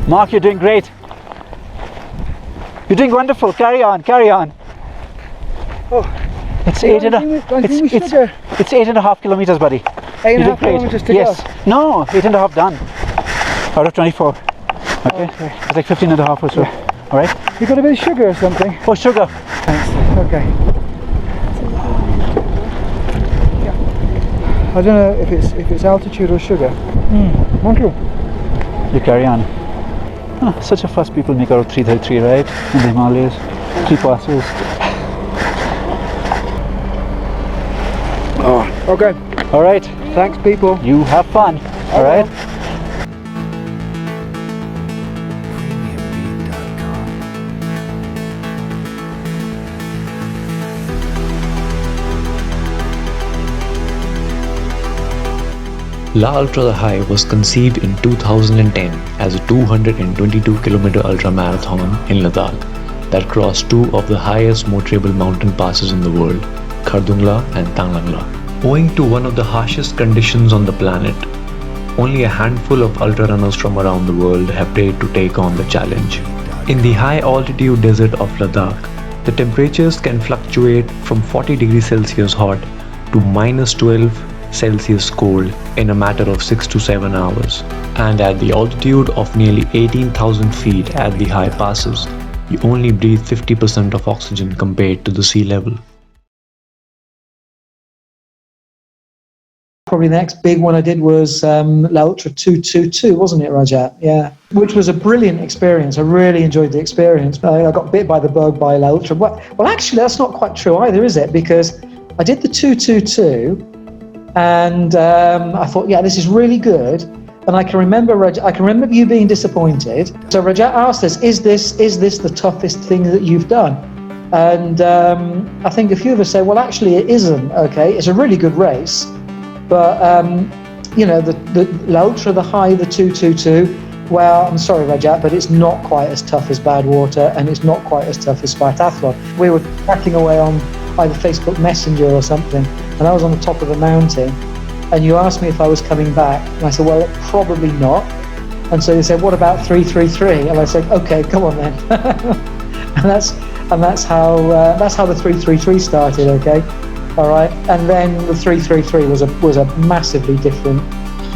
Mark, you're doing great. You're doing wonderful. Carry on, carry on. Oh, it's 8.5 kilometers, buddy. 8.5 kilometers to yes. go? No, 8.5 done. Out of 24. Okay. It's like 15.5 or so. Yeah. All right. You got a bit of sugar or something? Oh, sugar. Thanks. Okay. I don't know if it's altitude or sugar. Bonjour. You carry on. Such a fuss people make out of 333, right? In the Himalayas. 3 passes. Oh, okay. All right. Thanks, people. You have fun. All right. La Ultra The High was conceived in 2010 as a 222-kilometer ultra-marathon in Ladakh that crossed two of the highest motorable mountain passes in the world, Khardungla and Tanglangla. Owing to one of the harshest conditions on the planet, only a handful of ultra-runners from around the world have dared to take on the challenge. In the high-altitude desert of Ladakh, the temperatures can fluctuate from 40 degrees Celsius hot to -12 Celsius cold in a matter of 6 to 7 hours. And at the altitude of nearly 18,000 feet at the high passes, you only breathe 50% of oxygen compared to the sea level. Probably the next big one I did was La Ultra 222, wasn't it, Rajat? Yeah, which was a brilliant experience. I really enjoyed the experience. I got bit by the bug by La Ultra. Well, actually, that's not quite true either, is it? Because I did the 222, and I thought, yeah, this is really good. And I can remember you being disappointed. So Rajat asked us, "Is this the toughest thing that you've done?" And I think a few of us say, "Well, actually, it isn't. Okay, it's a really good race." But, the La Ultra, the High, the 222, well, I'm sorry, Rajat, but it's not quite as tough as Badwater, and it's not quite as tough as Spartathlon. We were cracking away on either Facebook Messenger or something, and I was on the top of the mountain, and you asked me if I was coming back, and I said, well, probably not. And so you said, what about 333? And I said, okay, come on then. and that's how the 333 started, okay? All right, and then the 333 was a massively different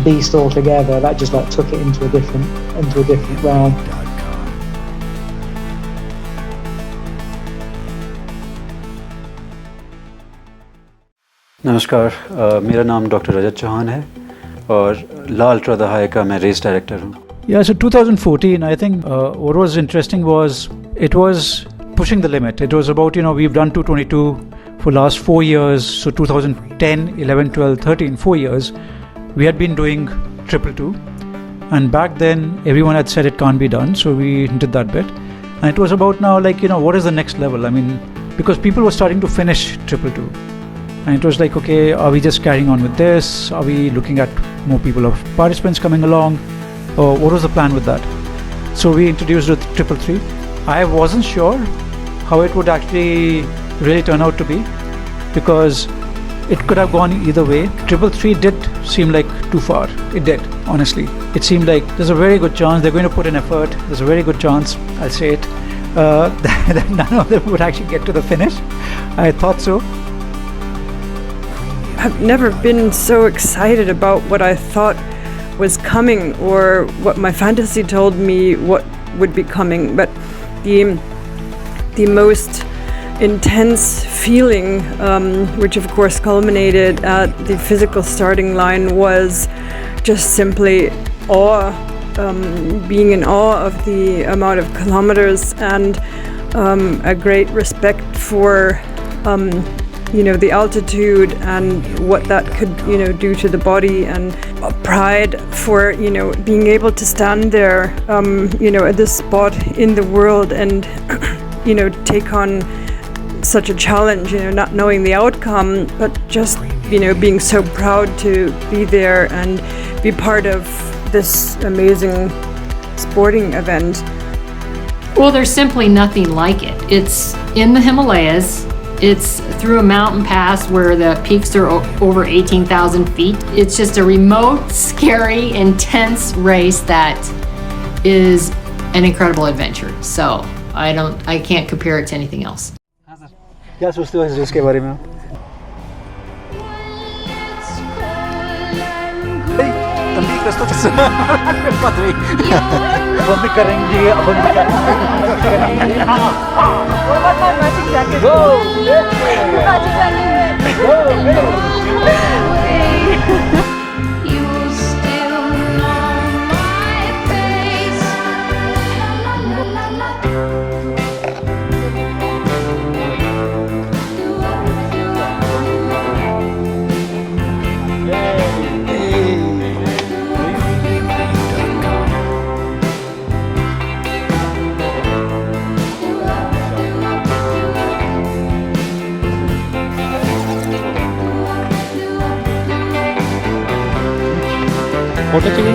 beast altogether. That just took it into a different realm. नमस्कार, मेरा नाम doctor Rajat Chauhan है और ला ultra the high का मैं race director हूँ. Yeah, so 2014, I think what was interesting was it was pushing the limit. It was about, we've done 222 for last 4 years. So 2010, 11, 12, 13, 4 years, we had been doing 222. And back then, everyone had said it can't be done. So we did that bit. And it was about now, what is the next level? I mean, because people were starting to finish 222. And it was like, okay, are we just carrying on with this? Are we looking at more participants coming along? Or what was the plan with that? So we introduced the 333. I wasn't sure how it would actually really turn out to be, because it could have gone either way. 333 did seem like too far. It did, honestly. It seemed like there's a very good chance they're going to put in effort. There's a very good chance, I'll say it, that none of them would actually get to the finish. I thought so. I've never been so excited about what I thought was coming, or what my fantasy told me what would be coming. But the most intense feeling, which of course culminated at the physical starting line, was just simply awe, being in awe of the amount of kilometers, and a great respect for the altitude and what that could do to the body, and a pride for being able to stand there at this spot in the world and take on such a challenge, not knowing the outcome, but just being so proud to be there and be part of this amazing sporting event. Well, there's simply nothing like it. It's in the Himalayas. It's through a mountain pass where the peaks are over 18,000 feet. It's just a remote, scary, intense race that is an incredible adventure. So I can't compare it to anything else. क्या सोचते हो इस race के बारे में आप? तंबी कस्तो छ पत्रै बन्द करेंगे अब बंद करेंगे What about my matching jacket? Go! Matching jacket. You still know my face. La la la la. Photo चाहिए?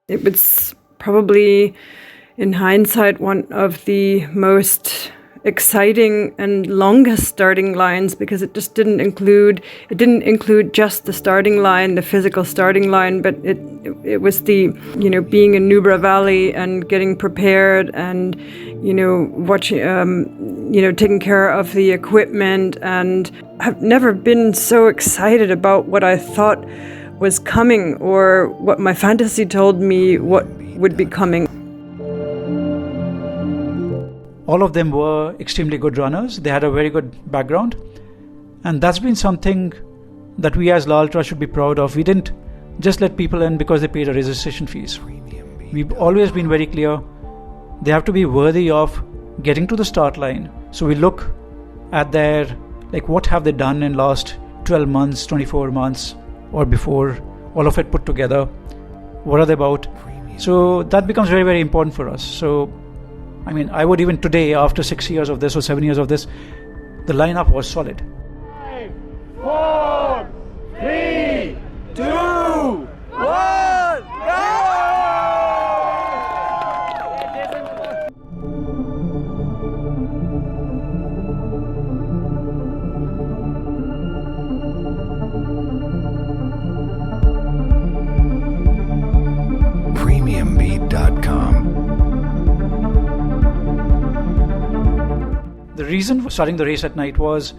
It was probably, in hindsight, one of the most exciting and longest starting lines, because it just didn't include just the starting line, the physical starting line, but it was the, being in Nubra Valley and getting prepared and, watching, taking care of the equipment. And I've never been so excited about what I thought was coming, or what my fantasy told me what would be coming. All of them were extremely good runners. They had a very good background. And that's been something that we as La Ultra should be proud of. We didn't just let people in because they paid a registration fees. We've always been very clear. They have to be worthy of getting to the start line. So we look at their, what have they done in last 12 months, 24 months, or before, all of it put together. What are they about? So that becomes very, very important for us. So I would even today, after 6 years of this or 7 years of this, the lineup was solid. 5, 4, 3, 2, 1, go! Premiumbeat.com. The reason for starting the race at night was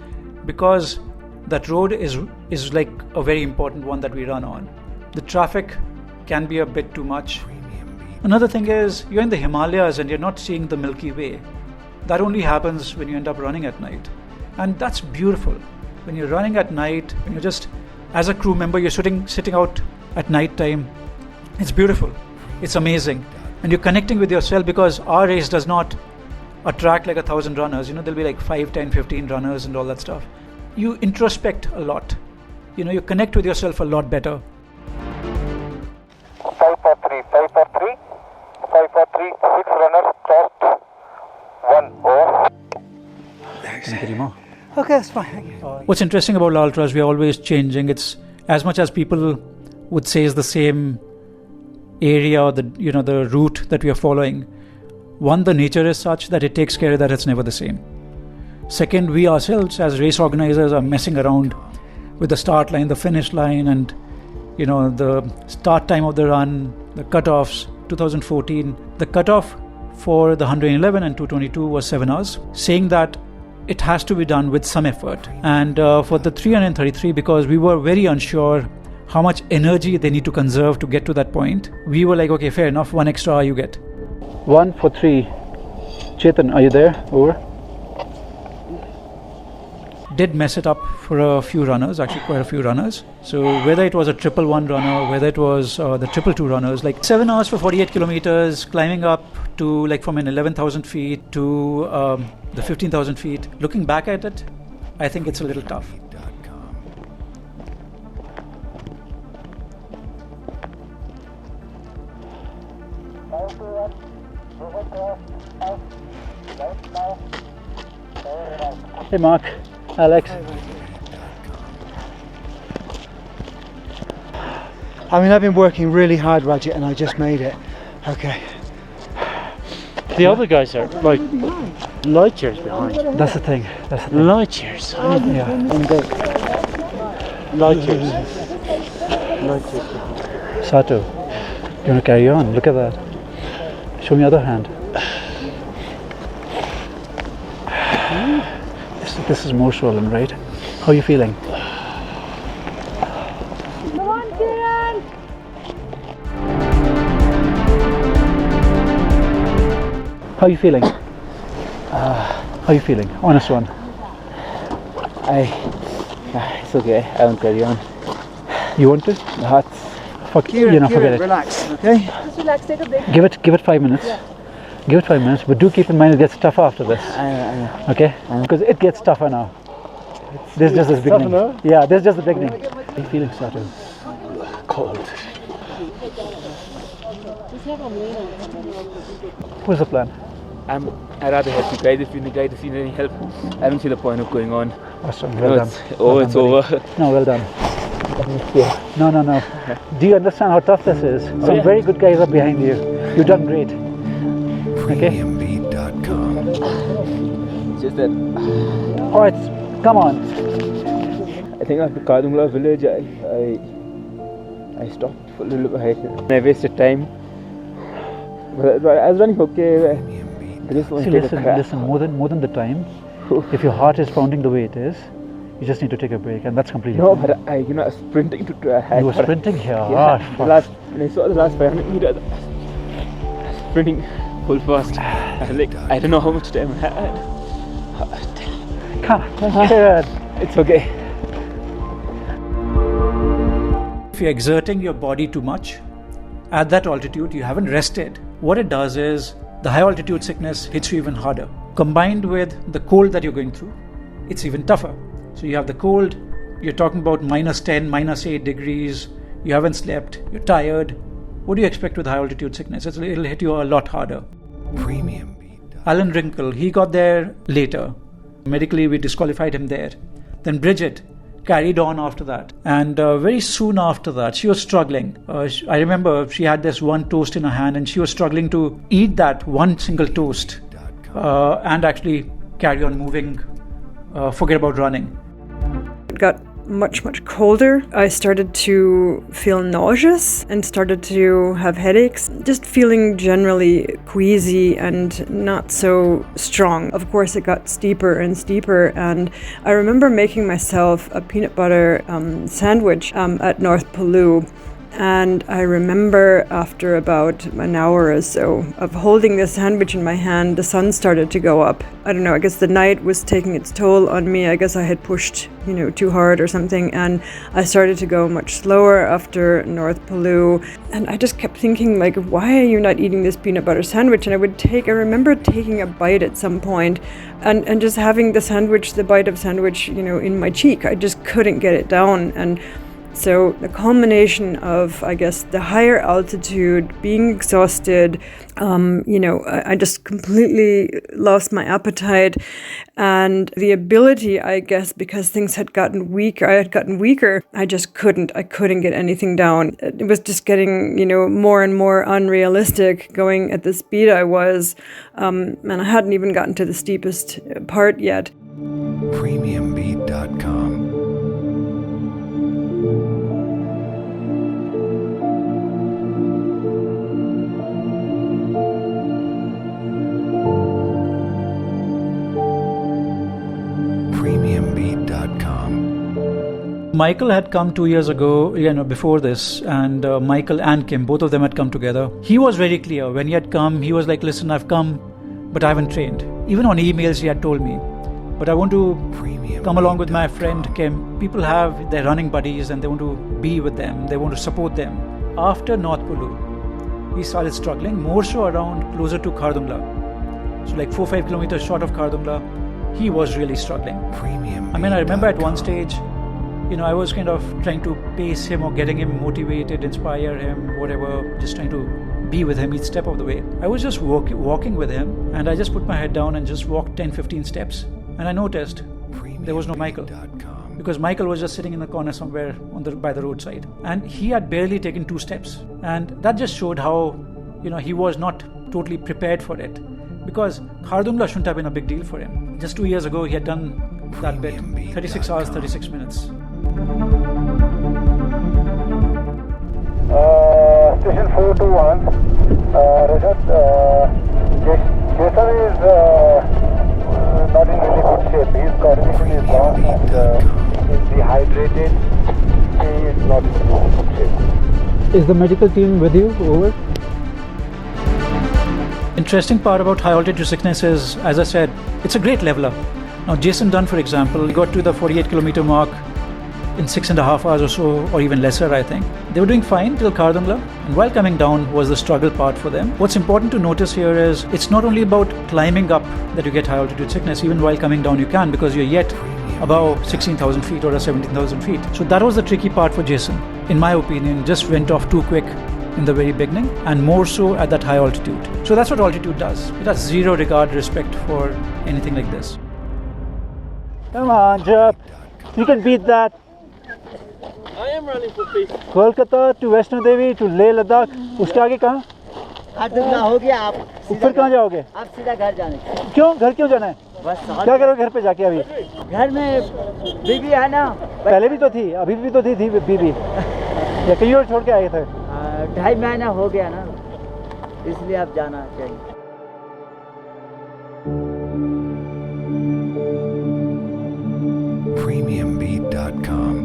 because that road is like a very important one that we run on. The traffic can be a bit too much. Another thing is, you're in the Himalayas and you're not seeing the Milky Way. That only happens when you end up running at night. And that's beautiful. When you're running at night, when you're just, as a crew member, you're sitting out at night time, it's beautiful. It's amazing. And you're connecting with yourself, because our race does not attract 1,000 runners. There'll be 5, 10, 15 runners and all that stuff. You introspect a lot. You connect with yourself a lot better. 543, 543, 543, 6 runners crossed, 1 over. Any more? Okay, that's fine. What's interesting about La Ultra is we're always changing. It's as much as people would say is the same area, or the route that we are following. One, the nature is such that it takes care that it's never the same. Second, we ourselves as race organizers are messing around with the start line, the finish line, and the start time of the run, the cutoffs. 2014, the cutoff for the 111 and 222 was 7 hours, saying that it has to be done with some effort. And for the 333, because we were very unsure how much energy they need to conserve to get to that point, we were like, okay, fair enough, 1 extra hour you get. 1 for 3. Chetan, are you there? Over. Did mess it up for a few runners, actually quite a few runners. So whether it was a 111 runner, whether it was the 222 runners, 7 hours for 48 kilometers, climbing up to from an 11,000 feet to the 15,000 feet. Looking back at it, I think it's a little tough. Hey Mark, Alex. I've been working really hard, Rajat, and I just made it. Okay. The other guys are light years behind. That's the thing. Light years. Yeah. Light years. Sato, you want to carry on? Look at that. Show me other hand. This is more swollen, right? How are you feeling? Come on, Kiran! How are you feeling? How are you feeling? Honest one. It's okay. I won't carry on. You want to? Hot. Forget it. Relax, okay? Just relax, take a break. Give it 5 minutes. Give it 5 minutes, but do keep in mind it gets tougher after this. Okay? Because it gets tougher now. This is just the beginning. Yeah, this is just the beginning. How are you feeling, Sato? Cold. What's the plan? I'd rather help you guys. If you guys need any help, I don't see the point of going on. Awesome, well done. It's over. No, well done. No. Do you understand how tough this is? Some very good guys are behind you. You've done great. Okay? It's just that Alright, come on. I think after Khardungla village, I stopped for a little bit. I wasted time. But I was running okay. I just want to take a crap. Listen, more than the time, if your heart is pounding the way it is, you just need to take a break, and that's completely fine. But I was sprinting to You were sprinting here? Yeah, when I saw the last 500 meters, sprinting full fast. I don't know how much time I had. Come on, it's okay. If you're exerting your body too much, at that altitude, you haven't rested. What it does is, the high altitude sickness hits you even harder. Combined with the cold that you're going through, it's even tougher. So you have the cold, you're talking about -10, -8 degrees, you haven't slept, you're tired. What do you expect with high altitude sickness? It'll hit you a lot harder. Alan Rinkle, he got there later. Medically, we disqualified him there. Then Bridget carried on after that. And very soon after that, she was struggling. I remember she had this one toast in her hand and she was struggling to eat that one single toast and actually carry on moving, forget about running. It got much colder. I started to feel nauseous and started to have headaches, just feeling generally queasy and not so strong. Of course, it got steeper and steeper, and I remember making myself a peanut butter sandwich at North Palu. And I remember after about an hour or so of holding the sandwich in my hand, the sun started to go up. I don't know, I guess the night was taking its toll on me. I guess I had pushed, too hard or something. And I started to go much slower after North Palu. And I just kept thinking, why are you not eating this peanut butter sandwich? And I remember taking a bite at some point and just having the bite of sandwich, in my cheek. I just couldn't get it down. And so the culmination of, I guess, the higher altitude, being exhausted, I just completely lost my appetite and the ability, I guess, because things had gotten weaker, I couldn't get anything down. It was just getting, more and more unrealistic going at the speed I was, and I hadn't even gotten to the steepest part yet. Premiumbeat.com. Michael had come 2 years ago, before this, and Michael and Kim, both of them had come together. He was very clear. When he had come, he was like, listen, I've come, but I haven't trained. Even on emails, he had told me, but I want to come along with my friend Kim. People have their running buddies and they want to be with them. They want to support them. After North Palu, he started struggling, more so around closer to Khardungla. So 4 or 5 kilometers short of Khardungla, he was really struggling. I remember at one stage, I was kind of trying to pace him or getting him motivated, inspire him, whatever, just trying to be with him each step of the way. I was just walking with him and I just put my head down and just walked 10-15 steps. And I noticed there was no Michael. Because Michael was just sitting in the corner somewhere by the roadside. And he had barely taken 2 steps. And that just showed how, he was not totally prepared for it. Because Khardungla shouldn't have been a big deal for him. Just 2 years ago, he had done that bit. 36 hours, 36 minutes. 221. Rajat, Jason is not in really good shape. His coordination is lost and is dehydrated. He is not in good shape. Is the medical team with you? Over. Interesting part about high altitude sickness is, as I said, it's a great leveler. Now Jason Dunn, for example, got to the 48 kilometer mark in 6.5 hours or so, or even lesser, I think. They were doing fine till Khardungla, and while coming down was the struggle part for them. What's important to notice here is it's not only about climbing up that you get high altitude sickness. Even while coming down you can, because you're yet above 16,000 feet or 17,000 feet. So that was the tricky part for Jason. In my opinion, just went off too quick in the very beginning, and more so at that high altitude. So that's what altitude does. It has zero regard, respect for anything like this. Come on, Jab. You can beat that. I am running for peace. Kolkata to Vaishno Devi to Leh Ladakh. उसके आगे कहाँ? खारदुंगला हो गया आप. ऊपर कहाँ जाओगे? आप सीधा घर जाने. क्यों? घर क्यों जाना है? बस. क्या करोगे घर पे जाके अभी? घर में बीबी है ना. पहले भी तो थी, अभी भी तो थी बीबी. या कहीं और छोड़ के आए थे? 2.5 महीना हो गया ना, इसलिए आप जाना चाहिए. Premiumbeat.com.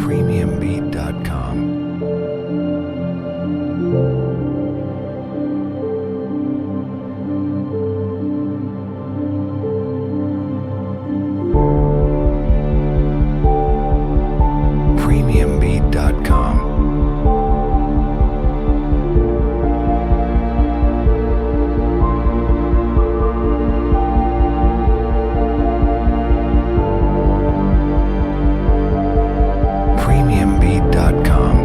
Premiumbeat.com. Premiumbeat.com. Premiumbeat.com.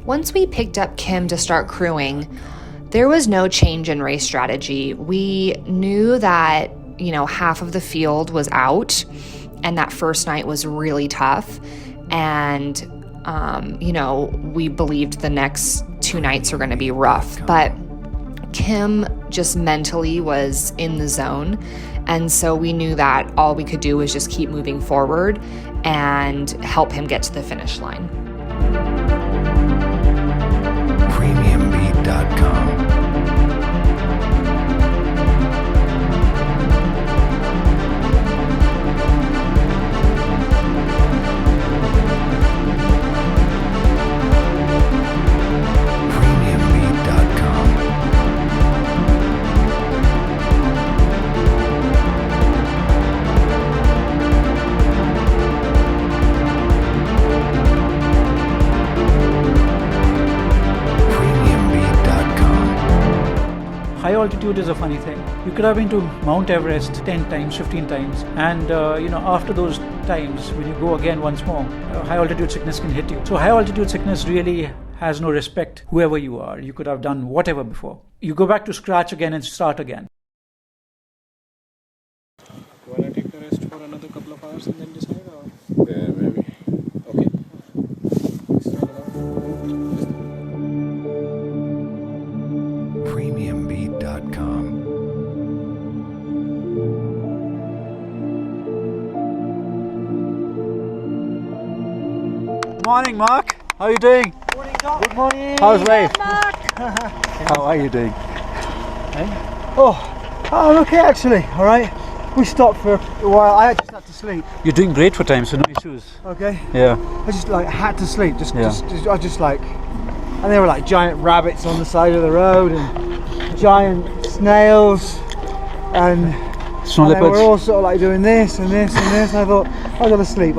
Once we picked up Kim to start crewing, there was no change in race strategy. We knew that, half of the field was out and that first night was really tough. And, we believed the next 2 nights were going to be rough. But Kim just mentally was in the zone. And so we knew that all we could do was just keep moving forward and help him get to the finish line. Premiumbeat.com. High altitude is a funny thing. You could have been to Mount Everest 10 times, 15 times, and after those times, when you go again once more, high altitude sickness can hit you. So high altitude sickness really has no respect, whoever you are. You could have done whatever before. You go back to scratch again and start again. Want to take the rest for another couple of hours and then decide? Or? Yeah, maybe. Okay. Premiumbeat.com. Morning, Mark. How are you doing? Morning, Doc. Good morning. How's life? Mark. How are you doing? I'm okay actually. All right. We stopped for a while. I just had to sleep. You're doing great for time, so no issues. Okay. Yeah. I just had to sleep. Yeah. And there were giant rabbits on the side of the road and giant snails and snow they leopards. were all sort of doing this and this and this. And I thought, I gotta sleep.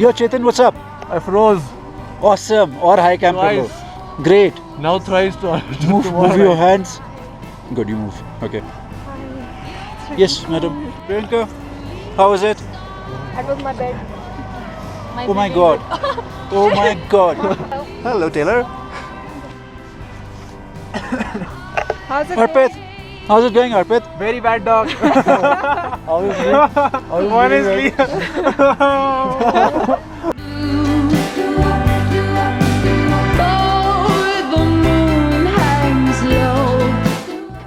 Yo Chetan, what's up? Afroz. Awesome. और high camp कर लो. Great. Now tries to Move your hands. Good, you move. Okay. Yes, madam. Priyanka, how was it? That was my bed. Oh my god. Oh my god. Hello, Taylor. How's it Arpit, how's it going, Arpit? Very bad dog. Honestly.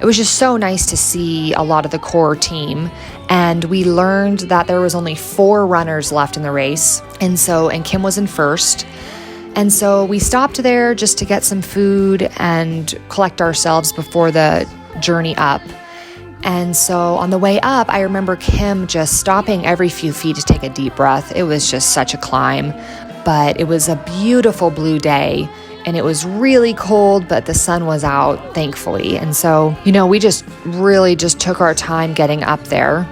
It was just so nice to see a lot of the core team, and we learned that there was only 4 runners left in the race, and Kim was in first. And so we stopped there just to get some food and collect ourselves before the journey up. And so on the way up, I remember Kim just stopping every few feet to take a deep breath. It was just such a climb, but it was a beautiful blue day. And it was really cold, but the sun was out, thankfully. And so, we just really just took our time getting up there.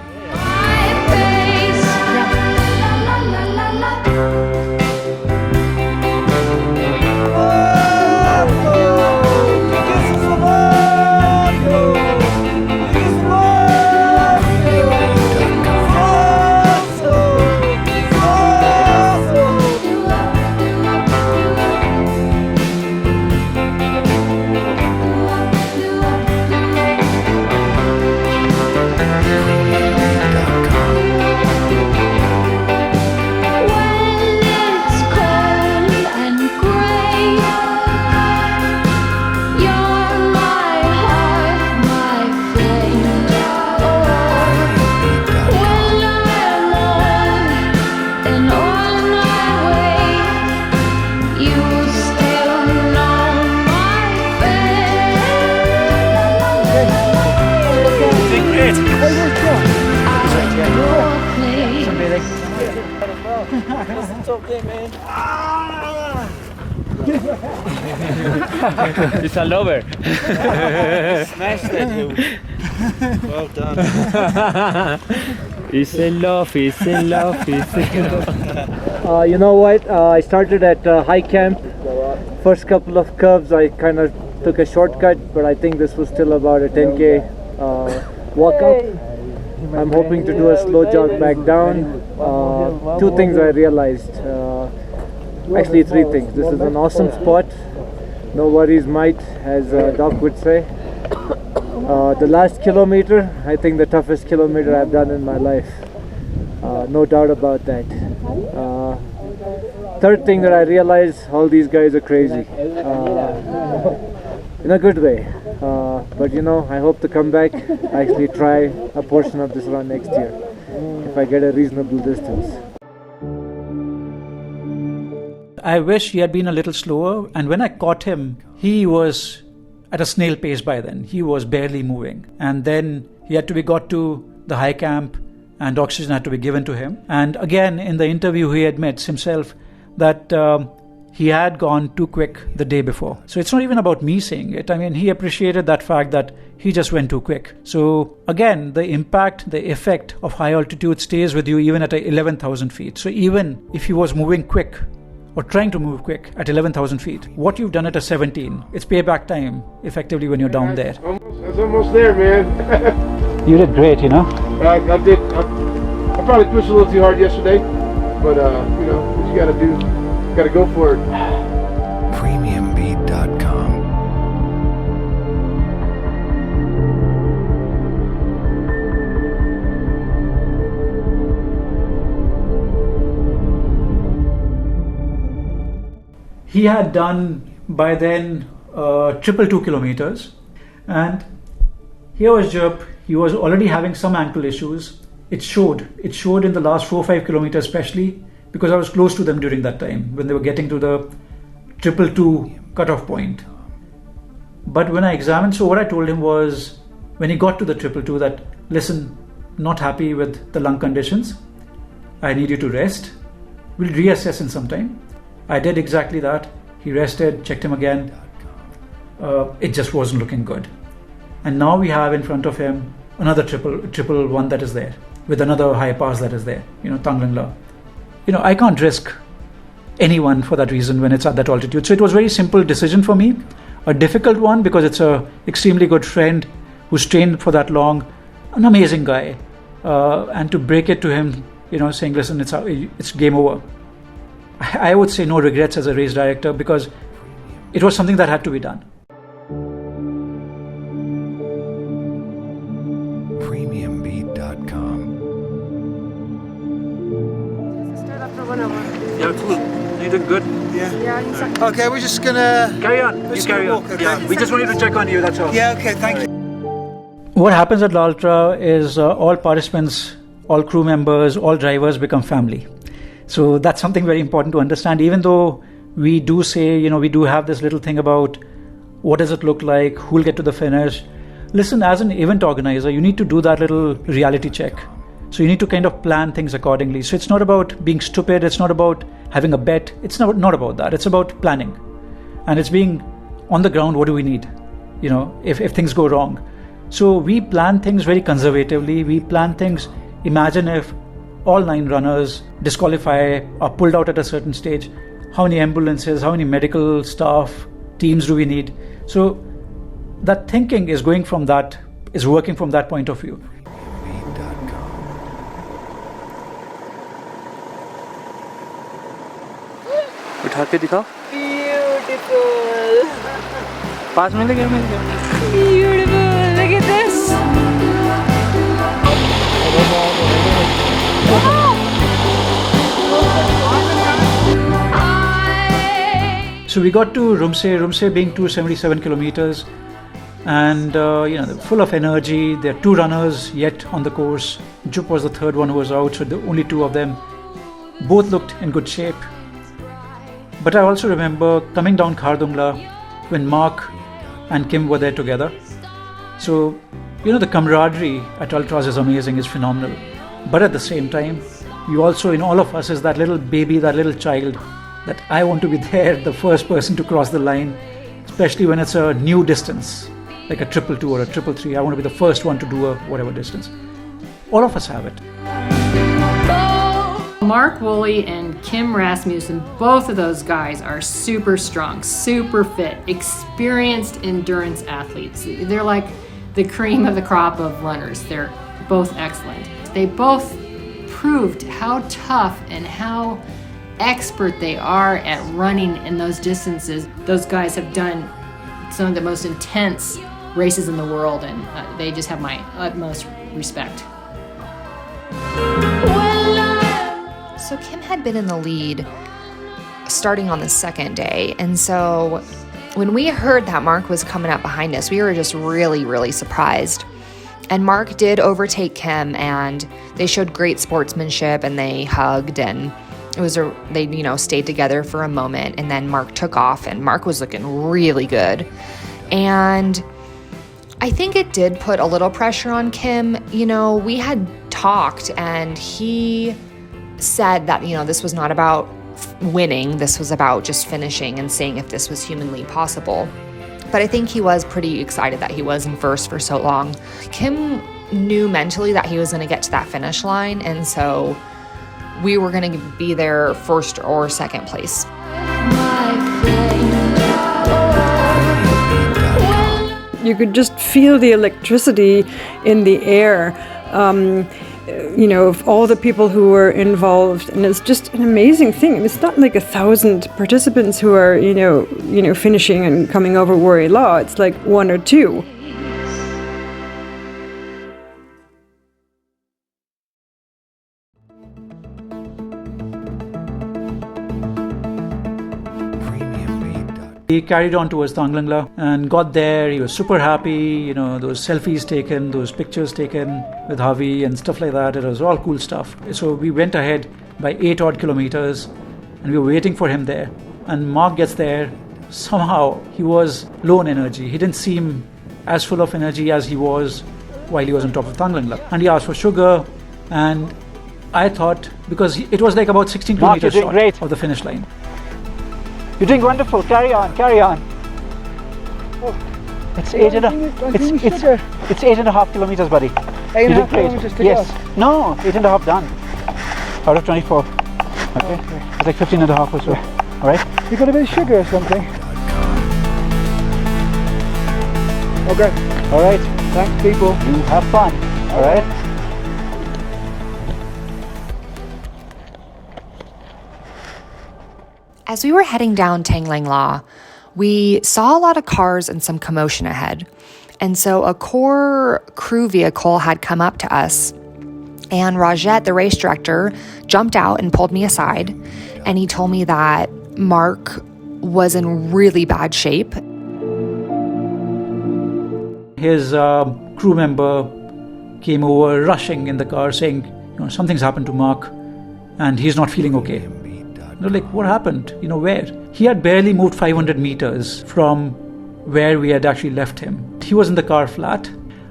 It's okay, man. It's all over. Smash that hill. Well done. It's in love, it's in love, it's in love. You know what? I started at high camp. First couple of curves, I kind of took a shortcut, but I think this was still about a 10K walk up. I'm hoping to do a slow jog back down. 2 things I realized. Actually 3 things. This is an awesome spot. No worries, mate, as Doc would say. The last kilometer, I think the toughest kilometer I've done in my life. No doubt about that. Third thing that I realized, all these guys are crazy. In a good way. But I hope to come back, actually try a portion of this run next year, if I get a reasonable distance. I wish he had been a little slower, and when I caught him, he was at a snail pace by then. He was barely moving. And then he had to be got to the high camp, and oxygen had to be given to him. And again, in the interview, he admits himself that he had gone too quick the day before. So it's not even about me saying it. I mean, he appreciated that fact that he just went too quick. So again, the impact, the effect of high altitude stays with you even at 11,000 feet. So even if he was moving quick or trying to move quick at 11,000 feet, what you've done at a 17, it's payback time effectively when you're down there. It's almost there, man. You did great, I did. I probably pushed a little too hard yesterday, but what you gotta do, you gotta go for it. Premiumbeat.com. He had done by then 222 kilometers, and here was Jup. He was already having some ankle issues. It showed in the last 4 or 5 kilometers, especially because I was close to them during that time when they were getting to the 222 cutoff point. But when I examined, so what I told him was, when he got to the 222, that listen, not happy with the lung conditions. I need you to rest. We'll reassess in some time. I did exactly that. He rested, checked him again. It just wasn't looking good. And now we have in front of him another triple one that is there, with another high pass that is there, Tangling La. I can't risk anyone for that reason when it's at that altitude. So it was a very simple decision for me, a difficult one because it's a extremely good friend who's trained for that long, an amazing guy, and to break it to him, saying, listen, it's game over. I would say no regrets as a race director because it was something that had to be done. Premiumbeat.com. Yeah, cool. You doing good? Yeah. Okay, we're just gonna carry on. Carry on. Okay? Yeah, we just wanted to check on you. That's all. Yeah. Okay. Thank you. What happens at La Ultra is all participants, all crew members, all drivers become family. So that's something very important to understand. Even though we do say, we do have this little thing about what does it look like, who will get to the finish. Listen, as an event organizer, you need to do that little reality check. So you need to kind of plan things accordingly. So it's not about being stupid. It's not about having a bet. It's not about that. It's about planning. And it's being on the ground. What do we need? If things go wrong. So we plan things very conservatively. We plan things, imagine if all 9 runners disqualify or pulled out at a certain stage, how many ambulances, how many medical staff, teams do we need? So that thinking is working from that point of view. उठा के दिखाओ Beautiful. 5 minute लगे Beautiful. Look at this. So we got to Rumse being 277 kilometers, and they're full of energy. There are 2 runners yet on the course. Jup was the 3rd one who was out, so the only 2 of them. Both looked in good shape. But I also remember coming down Khardungla when Mark and Kim were there together. So, the camaraderie at Ultras is amazing, is phenomenal. But at the same time, you also, in all of us, is that little baby, that little child, that I want to be there, the first person to cross the line, especially when it's a new distance, like a 222 or a 333. I want to be the first one to do a whatever distance. All of us have it. Mark Woolley and Kim Rasmussen, both of those guys are super strong, super fit, experienced endurance athletes. They're like the cream of the crop of runners. They're both excellent. They both proved how tough and how expert they are at running in those distances. Those guys have done some of the most intense races in the world, and they just have my utmost respect. So Kim had been in the lead starting on the 2nd day, and so when we heard that Mark was coming up behind us, we were just really, really surprised. And Mark did overtake Kim, and they showed great sportsmanship, and they hugged, and they stayed together for a moment, and then Mark took off, and Mark was looking really good. And I think it did put a little pressure on Kim. We had talked, and he said that, this was not about winning, this was about just finishing and seeing if this was humanly possible. But I think he was pretty excited that he was in first for so long. Kim knew mentally that he was going to get to that finish line, and so we were going to be there first or second place. You could just feel the electricity in the air. Of all the people who were involved, and it's just an amazing thing. It's not like 1,000 participants who are, finishing and coming over Warri Law. It's like 1 or 2. He carried on towards Tanglangla and got there. He was super happy, those selfies taken, those pictures taken with Javi and stuff like that. It was all cool stuff. So we went ahead by 8 odd kilometers and we were waiting for him there. And Mark gets there. Somehow he was low on energy. He didn't seem as full of energy as he was while he was on top of Tanglangla. And he asked for sugar, and I thought, because it was like about 16 Mark, kilometers you're doing short great. of the finish line. You're doing wonderful. Carry on, carry on. It's 8.5 kilometers, buddy. 8.5 kilometers to yes. go. No, 8.5 done. Out of 24. Okay. It's like 15.5 or so. All right. You got a bit of sugar or something? Okay. All right. Thanks, people. You have fun. All right. As we were heading down Tanglang La, we saw a lot of cars and some commotion ahead. And so a core crew vehicle had come up to us, and Rajat, the race director, jumped out and pulled me aside, and he told me that Mark was in really bad shape. His crew member came over rushing in the car saying, something's happened to Mark and he's not feeling okay. Like, what happened? Where? He had barely moved 500 meters from where we had actually left him. He was in the car flat.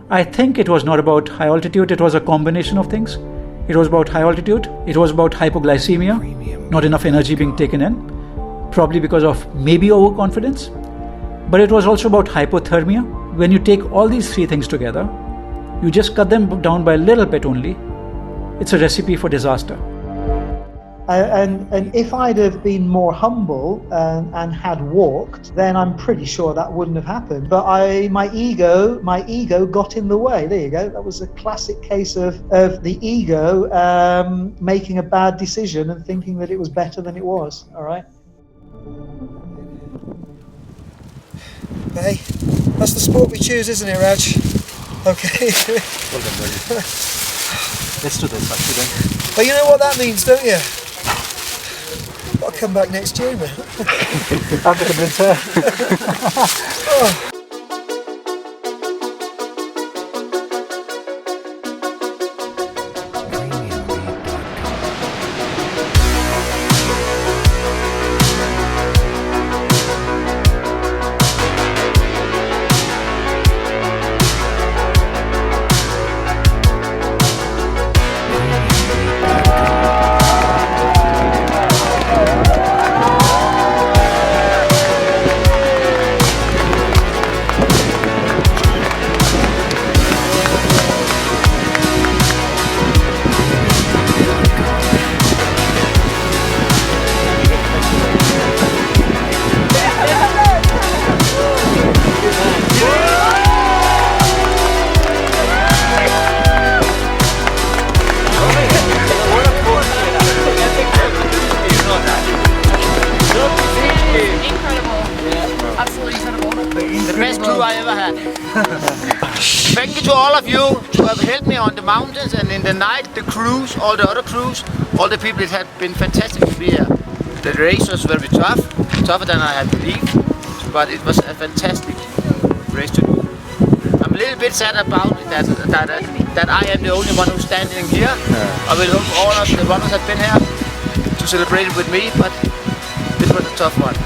I think it was not about high altitude, it was a combination of things. It was about high altitude, it was about hypoglycemia, not enough energy being taken in, probably because of maybe overconfidence. But it was also about hypothermia. When you take all these three things together, you just cut them down by a little bit only, it's a recipe for disaster. And if I'd have been more humble and had walked, then I'm pretty sure that wouldn't have happened. But my ego got in the way. There you go. That was a classic case of the ego making a bad decision and thinking that it was better than it was. All right. Hey, that's the sport we choose, isn't it, Raj? Okay. Well done, buddy. Let's do this, actually, then. Well, you know what that means, don't you? I'll come back next year, man. After the winter. Oh. Thank you to all of you who have helped me on the mountains and in the night, the crews, all the other crews, all the people. It had been fantastic to be here. The race was very tough, tougher than I had believed, but it was a fantastic race to do. I'm a little bit sad about that I am the only one who's standing here. I will hope all of the runners have been here to celebrate it with me, but it was a tough one.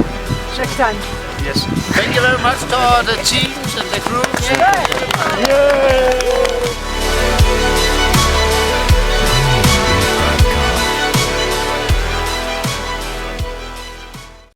Next time. Yes. Thank you very much to all the teams and the crews. Yeah.